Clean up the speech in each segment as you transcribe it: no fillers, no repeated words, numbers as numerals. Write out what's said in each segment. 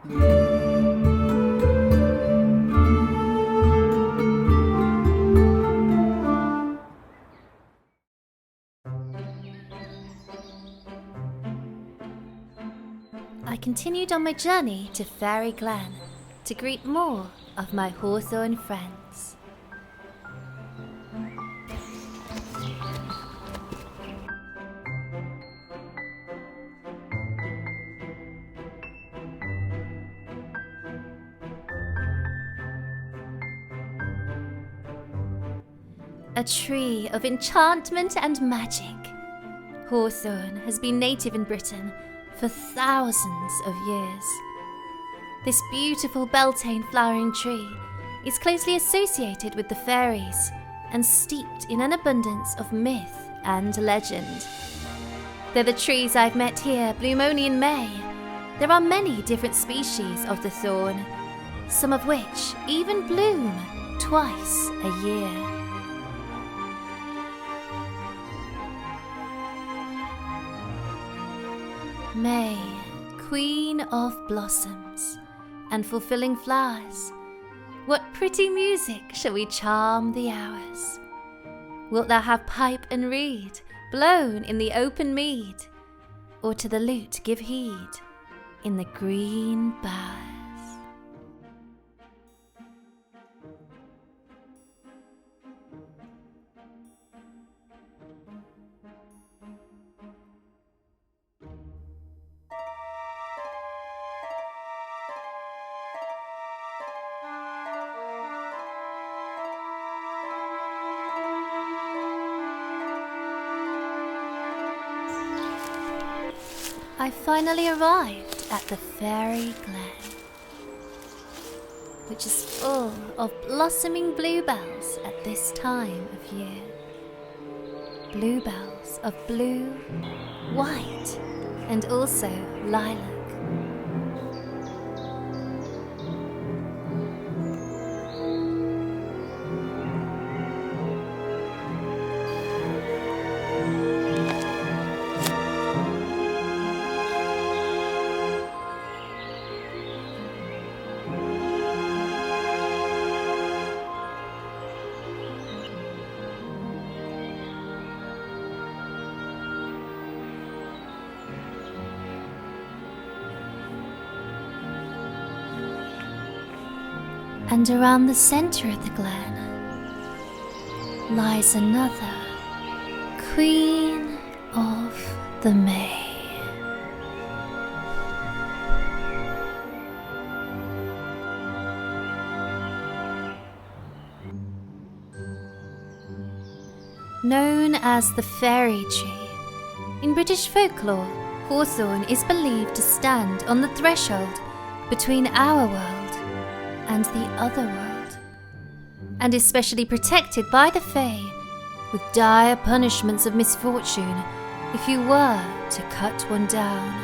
I continued on my journey to Fairy Glen to greet more of my Hawthorn friends. A tree of enchantment and magic. Hawthorn has been native in Britain for thousands of years. This beautiful Beltane flowering tree is closely associated with the fairies and steeped in an abundance of myth and legend. Though the trees I've met here bloom only in May, there are many different species of the thorn, some of which even bloom twice a year. May, queen of blossoms and fulfilling flowers, what pretty music shall we charm the hours? Wilt thou have pipe and reed blown in the open mead, or to the lute give heed in the green bowers? I finally arrived at the Fairy Glen, which is full of blossoming bluebells at this time of year. Bluebells of blue, white, and also lilac. And around the centre of the glen lies another Queen of the May. Known as the Fairy Tree, in British folklore, Hawthorn is believed to stand on the threshold between our world and the other world, and is specially protected by the Fae with dire punishments of misfortune if you were to cut one down.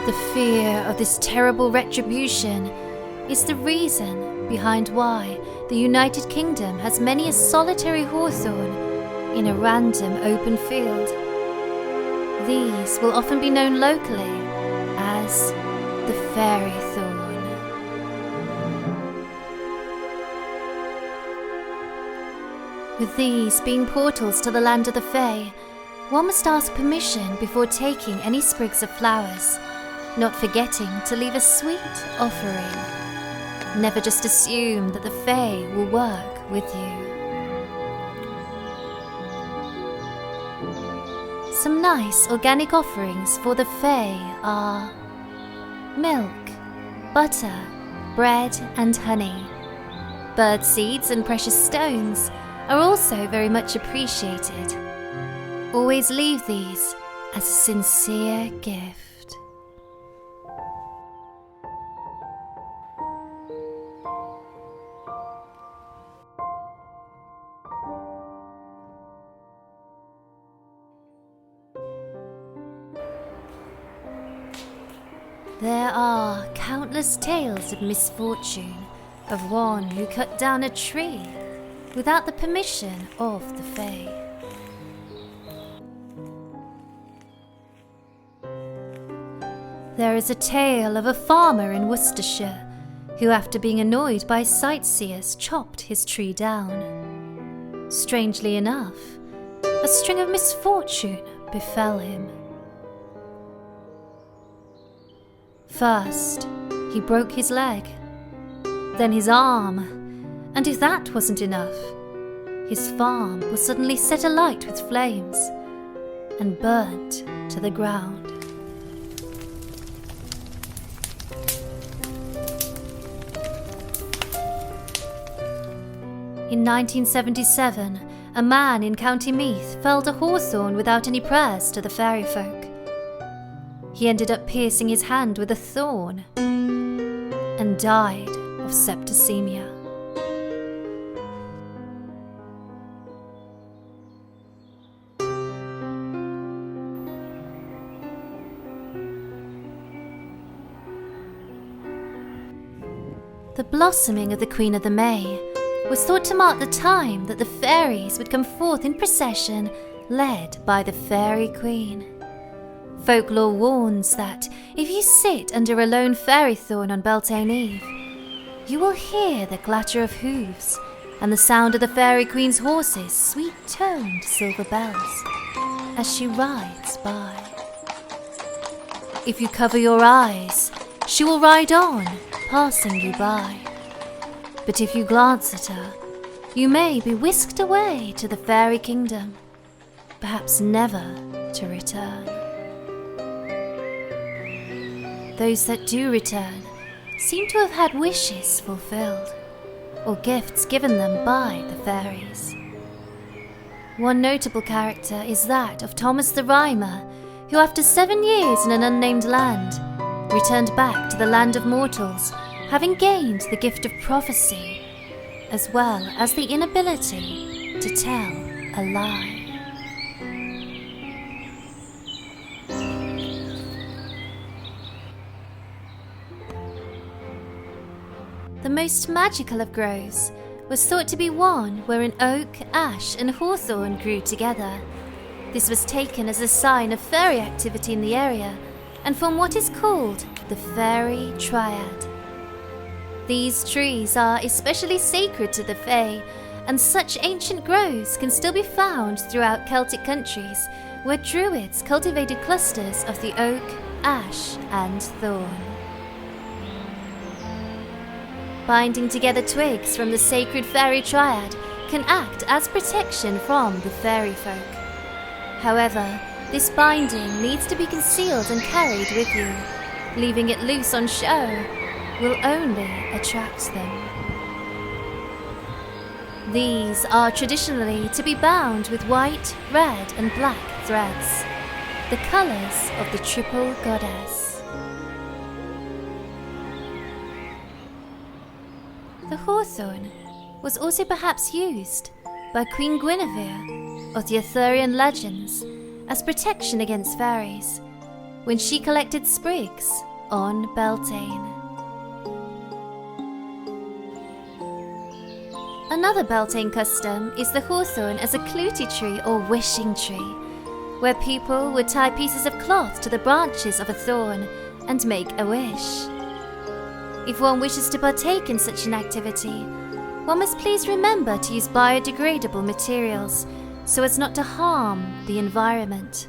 The fear of this terrible retribution is the reason behind why the United Kingdom has many a solitary hawthorn in a random open field. These will often be known locally as the Fairy Thorn. With these being portals to the land of the Fae, one must ask permission before taking any sprigs of flowers, not forgetting to leave a sweet offering. Never just assume that the Fae will work with you. Some nice organic offerings for the Fae are milk, butter, bread and honey. Bird seeds and precious stones are also very much appreciated. Always leave these as a sincere gift. There are countless tales of misfortune, of one who cut down a tree without the permission of the Fae. There is a tale of a farmer in Worcestershire who, after being annoyed by sightseers, chopped his tree down. Strangely enough, a string of misfortune befell him. First, he broke his leg, then his arm, and if that wasn't enough, his farm was suddenly set alight with flames and burnt to the ground. In 1977, a man in County Meath felled a hawthorn without any prayers to the fairy folk. He ended up piercing his hand with a thorn and died of septicemia. The blossoming of the Queen of the May was thought to mark the time that the fairies would come forth in procession, led by the Faerie Queen. Folklore warns that if you sit under a lone fairy thorn on Beltane Eve, you will hear the clatter of hooves and the sound of the Faerie Queen's horses' sweet-toned silver bells as she rides by. If you cover your eyes, she will ride on, passing you by. But if you glance at her, you may be whisked away to the fairy kingdom, perhaps never to return. Those that do return seem to have had wishes fulfilled, or gifts given them by the fairies. One notable character is that of Thomas the Rhymer, who after 7 years in an unnamed land, returned back to the land of mortals, having gained the gift of prophecy, as well as the inability to tell a lie. The most magical of groves was thought to be one where an oak, ash and hawthorn grew together. This was taken as a sign of fairy activity in the area and formed what is called the Fairy Triad. These trees are especially sacred to the Fae, and such ancient groves can still be found throughout Celtic countries where druids cultivated clusters of the oak, ash and thorn. Binding together twigs from the sacred Fairy Triad can act as protection from the fairy folk. However, this binding needs to be concealed and carried with you. Leaving it loose on show will only attract them. These are traditionally to be bound with white, red and black threads, the colours of the triple goddess. The hawthorn was also perhaps used by Queen Guinevere of the Arthurian legends as protection against fairies when she collected sprigs on Beltane. Another Beltane custom is the hawthorn as a Cloutie Tree or wishing tree, where people would tie pieces of cloth to the branches of a thorn and make a wish. If one wishes to partake in such an activity, one must please remember to use biodegradable materials so as not to harm the environment.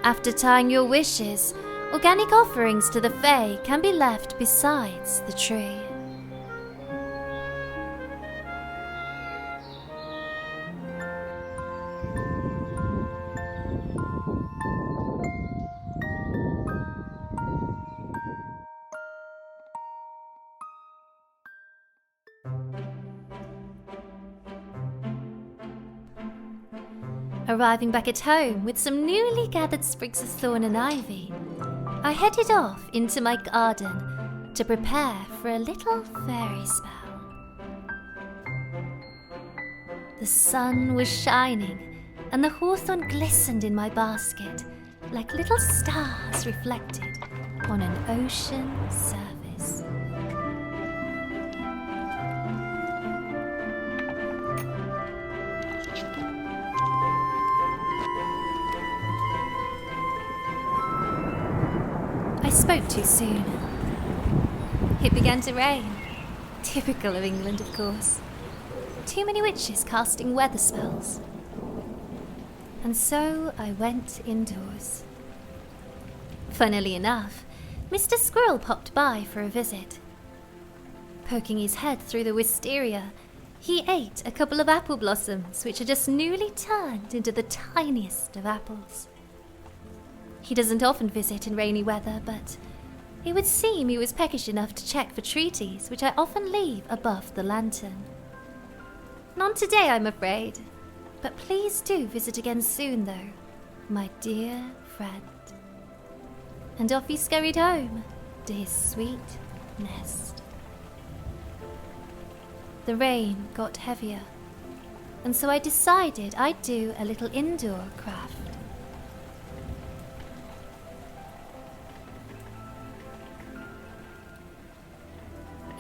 After tying your wishes, organic offerings to the Fae can be left besides the tree. Arriving back at home with some newly gathered sprigs of thorn and ivy, I headed off into my garden to prepare for a little fairy spell. The sun was shining and the hawthorn glistened in my basket like little stars reflected on an ocean surface. spoke too soon. It began to rain. Typical of England, of course. Too many witches casting weather spells. And so I went indoors. Funnily enough, Mr. Squirrel popped by for a visit. Poking his head through the wisteria, he ate a couple of apple blossoms which are just newly turned into the tiniest of apples. He doesn't often visit in rainy weather, but it would seem he was peckish enough to check for treaties, which I often leave above the lantern. None today, I'm afraid, but please do visit again soon, though, my dear friend. And off he scurried home to his sweet nest. The rain got heavier, and so I decided I'd do a little indoor craft.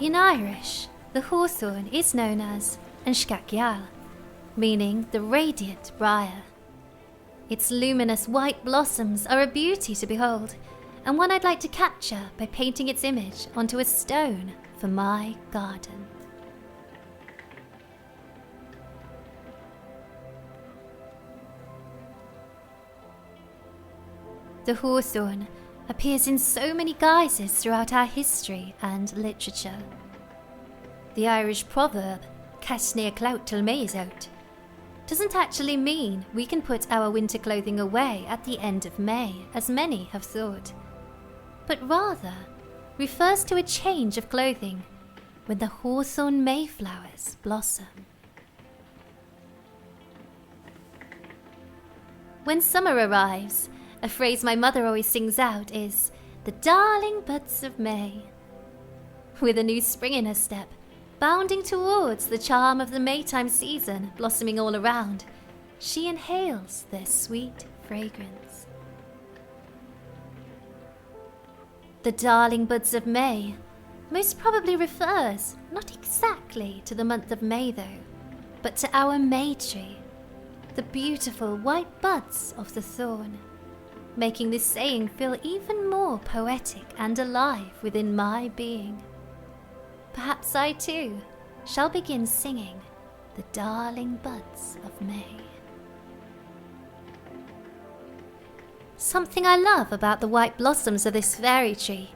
In Irish, the hawthorn is known as an gheal, meaning the radiant briar. Its luminous white blossoms are a beauty to behold, and one I'd like to capture by painting its image onto a stone for my garden. The hawthorn appears in so many guises throughout our history and literature. The Irish proverb, "Cast near clout till May is out," doesn't actually mean we can put our winter clothing away at the end of May, as many have thought, but rather refers to a change of clothing when the hawthorn mayflowers blossom. When summer arrives, a phrase my mother always sings out is, "The darling buds of May." With a new spring in her step, bounding towards the charm of the Maytime season blossoming all around, she inhales their sweet fragrance. The darling buds of May most probably refers not exactly to the month of May though, but to our May tree, the beautiful white buds of the thorn, making this saying feel even more poetic and alive within my being. Perhaps I too shall begin singing the darling buds of May. Something I love about the white blossoms of this fairy tree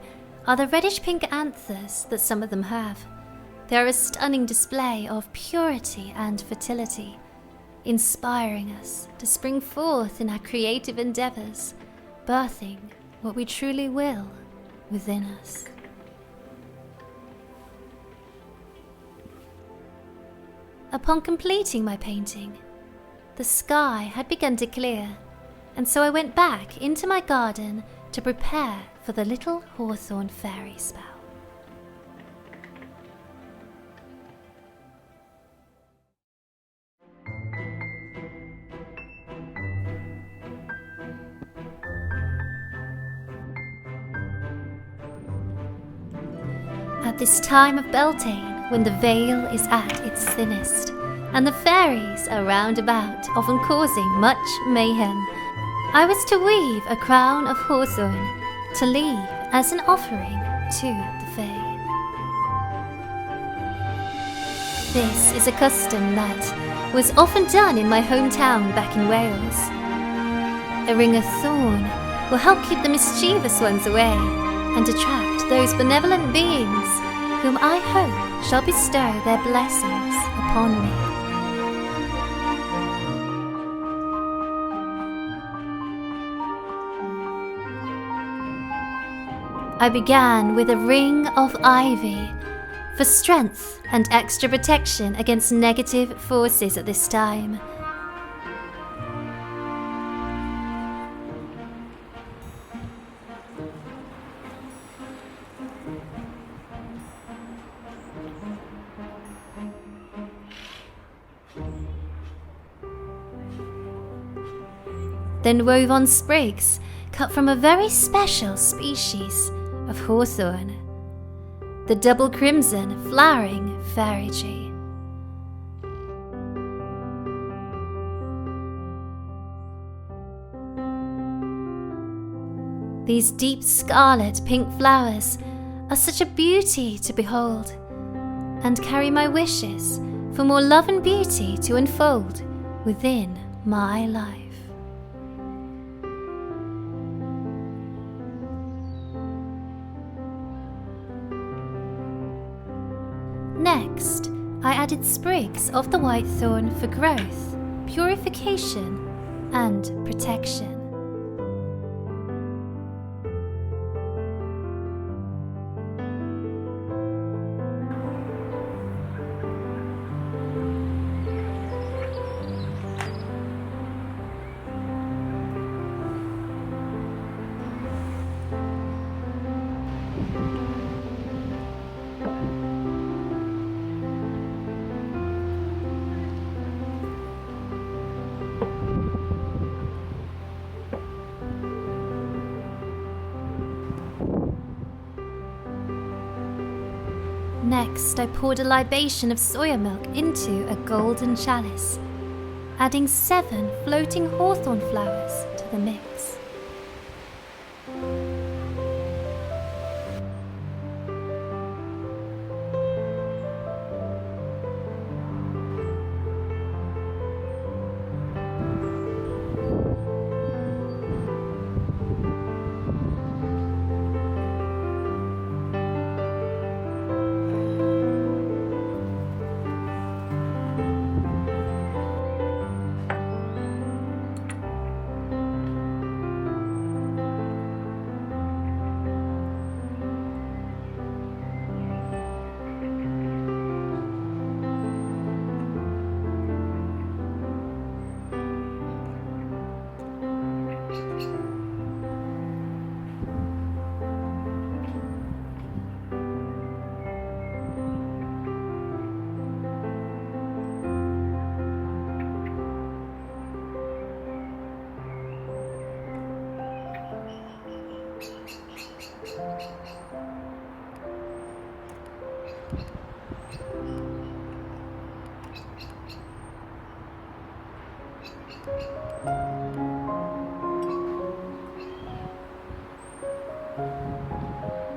are the reddish-pink anthers that some of them have. They are a stunning display of purity and fertility, inspiring us to spring forth in our creative endeavours, birthing what we truly will within us. Upon completing my painting, the sky had begun to clear, and so I went back into my garden to prepare for the little hawthorn fairy spell. At this time of Beltane, when the veil is at its thinnest, and the fairies are round about, often causing much mayhem, I was to weave a crown of hawthorn to leave as an offering to the Fae. This is a custom that was often done in my hometown back in Wales. A ring of thorn will help keep the mischievous ones away and attract those benevolent beings whom I hope shall bestow their blessings upon me. I began with a ring of ivy for strength and extra protection against negative forces at this time. Then wove on sprigs cut from a very special species of hawthorn, the double crimson flowering fairy tree. These deep scarlet pink flowers are such a beauty to behold, and carry my wishes for more love and beauty to unfold within my life. Next, I added sprigs of the white thorn for growth, purification, and protection. Next, I poured a libation of soya milk into a golden chalice, adding 7 floating hawthorn flowers to the mix.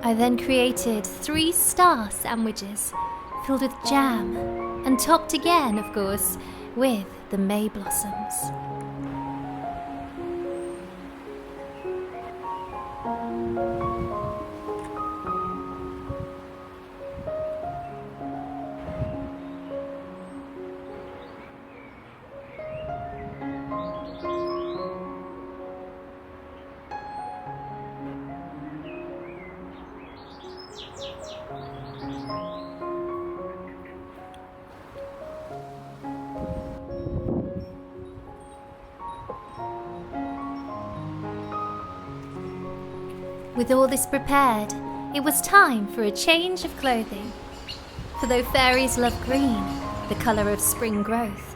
I then created 3 star sandwiches filled with jam and topped again, of course, with the May blossoms. With all this prepared, it was time for a change of clothing. For though fairies love green, the colour of spring growth,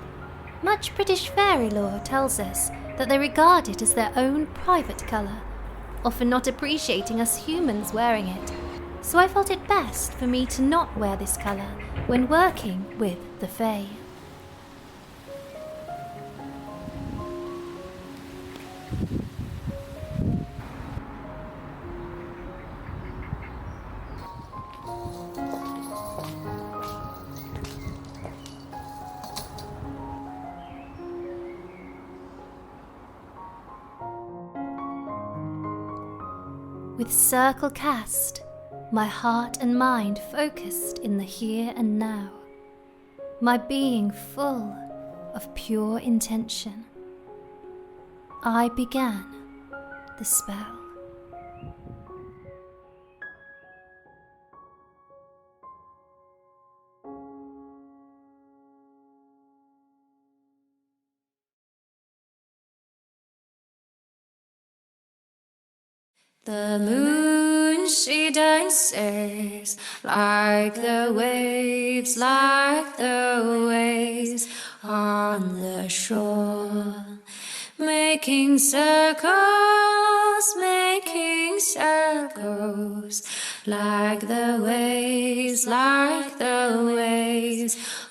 much British fairy lore tells us that they regard it as their own private colour, often not appreciating us humans wearing it. So I felt it best for me to not wear this colour when working with the Fae. With circle cast, my heart and mind focused in the here and now, my being full of pure intention, I began the spell. The moon, she dances like the waves on the shore, making circles like the waves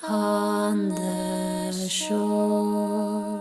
on the shore.